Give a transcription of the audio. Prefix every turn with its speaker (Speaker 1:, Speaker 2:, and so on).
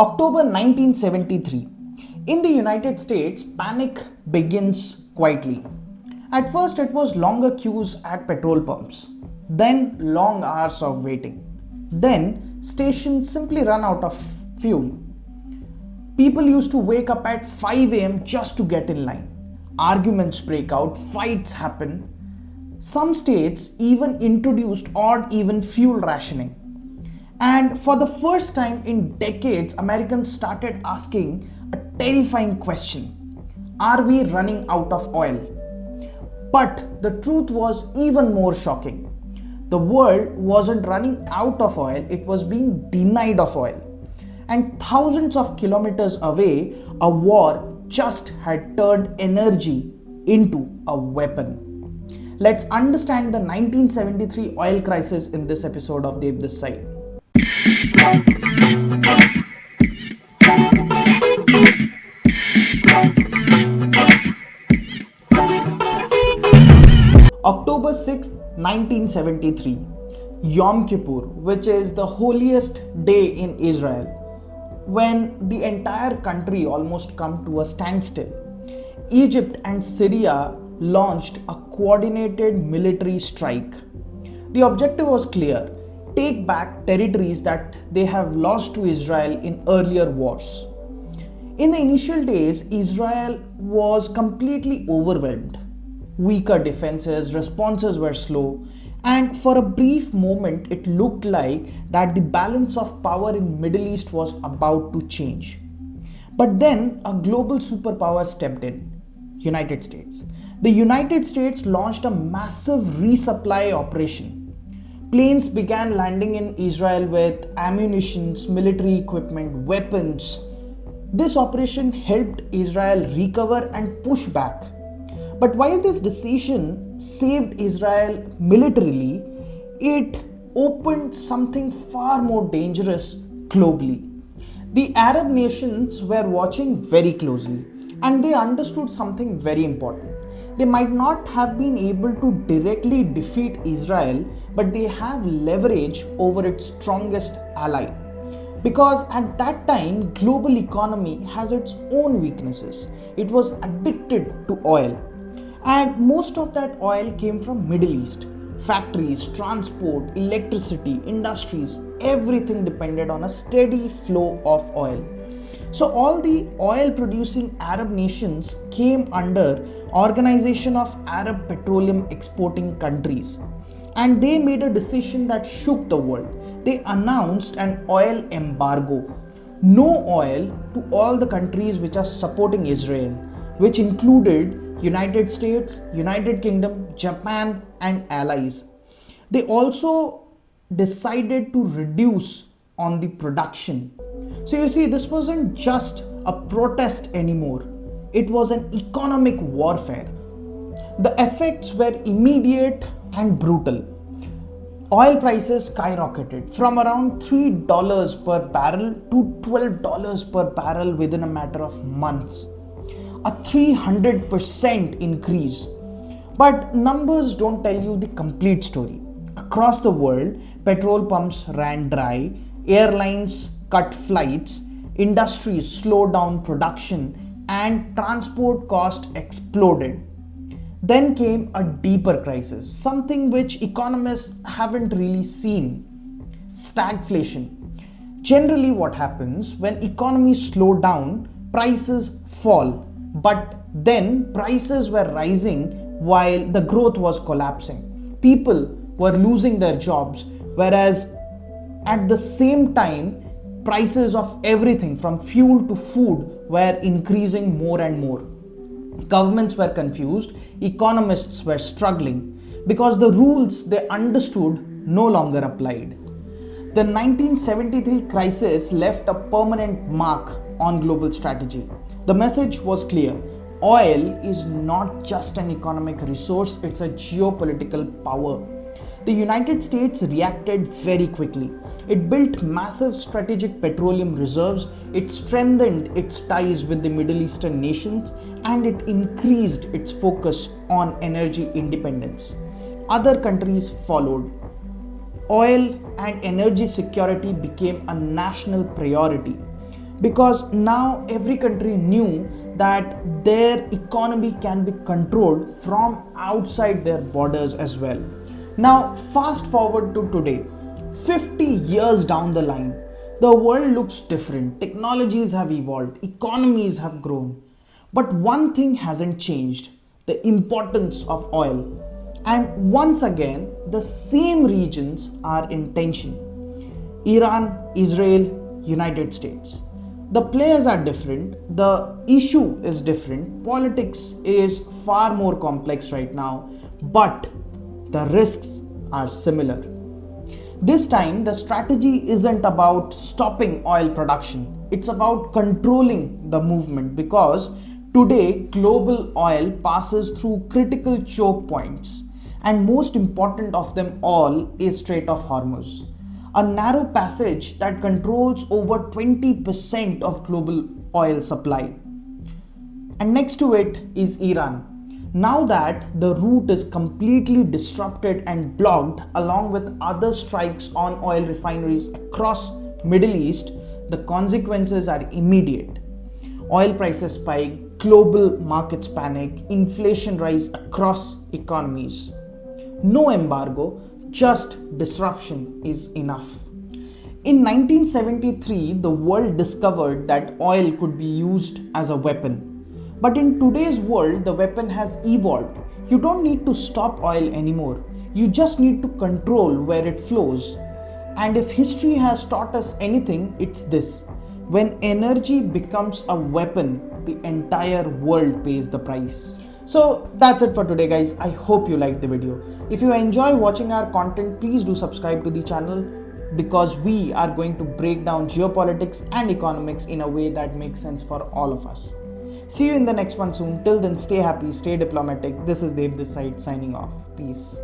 Speaker 1: October 1973. In the United States, panic begins quietly. At first, it was longer queues at petrol pumps, then long hours of waiting. Then, stations simply run out of fuel. People used to wake up at 5 a.m. just to get in line. Arguments break out, fights happen. Some states even introduced odd even fuel rationing. And for the first time in decades, Americans started asking a terrifying question. Are we running out of oil? But the truth was even more shocking. The world wasn't running out of oil, it was being denied of oil. And thousands of kilometers away, a war just had turned energy into a weapon. Let's understand the 1973 oil crisis in this episode of Dev This Side. October 6, 1973, Yom Kippur, which is the holiest day in Israel, when the entire country almost come to a standstill. Egypt and Syria launched a coordinated military strike. The objective was clear: take back territories that they have lost to Israel in earlier wars. In the initial days, Israel was completely overwhelmed. Weaker defenses, responses were slow, and for a brief moment it looked like that the balance of power in Middle East was about to change. But then a global superpower stepped in: United States. The United States launched a massive resupply operation. Planes began landing in Israel with ammunition, military equipment, weapons. This operation helped Israel recover and push back. But while this decision saved Israel militarily, it opened something far more dangerous globally. The Arab nations were watching very closely, and they understood something very important. They might not have been able to directly defeat Israel, but they have leverage over its strongest ally. Because at that time, global economy has its own weaknesses. It was addicted to oil. And most of that oil came from Middle East. Factories, transport, electricity, industries, everything depended on a steady flow of oil. So all the oil producing Arab nations came under Organization of Arab Petroleum Exporting Countries. And they made a decision that shook the world. They announced an oil embargo. No oil to all the countries which are supporting Israel, which included United States, United Kingdom, Japan, and allies. They also decided to reduce on the production. So you see, this wasn't just a protest anymore. It was an economic warfare. The effects were immediate and brutal. Oil prices skyrocketed from around $3 per barrel to $12 per barrel within a matter of months. A 300% increase. But numbers don't tell you the complete story. Across the world, petrol pumps ran dry, airlines cut flights, industries slowed down production, and transport costs exploded. Then came a deeper crisis, something which economists haven't really seen: stagflation. Generally, what happens when economies slow down, prices fall. But then prices were rising while the growth was collapsing. People were losing their jobs, whereas at the same time, prices of everything from fuel to food were increasing more and more. Governments were confused, economists were struggling because the rules they understood no longer applied. The 1973 crisis left a permanent mark on global strategy. The message was clear: oil is not just an economic resource, it's a geopolitical power. The United States reacted very quickly. It built massive strategic petroleum reserves, it strengthened its ties with the Middle Eastern nations, and it increased its focus on energy independence. Other countries followed. Oil and energy security became a national priority. because now every country knew that their economy can be controlled from outside their borders as well. Now, fast forward to today, 50 years down the line, the world looks different. Technologies have evolved, economies have grown. But one thing hasn't changed: the importance of oil. And once again, the same regions are in tension: Iran, Israel, United States. The players are different, the issue is different, politics is far more complex right now, but the risks are similar. This time, the strategy isn't about stopping oil production, it's about controlling the movement, because today global oil passes through critical choke points, and most important of them all is Strait of Hormuz, a narrow passage that controls over 20% of global oil supply. And next to it is Iran. Now that the route is completely disrupted and blocked, along with other strikes on oil refineries across Middle East, the consequences are immediate. Oil prices spike, global markets panic, inflation rise across economies. No embargo, just disruption is enough. In 1973, the world discovered that oil could be used as a weapon. But in today's world, the weapon has evolved. You don't need to stop oil anymore. You just need to control where it flows. And if history has taught us anything, it's this: when energy becomes a weapon, the entire world pays the price. So that's it for today, guys. I hope you liked the video. If you enjoy watching our content, please do subscribe to the channel, because we are going to break down geopolitics and economics in a way that makes sense for all of us. See you in the next one soon. Till then, stay happy, stay diplomatic. This is Dev this side signing off. Peace.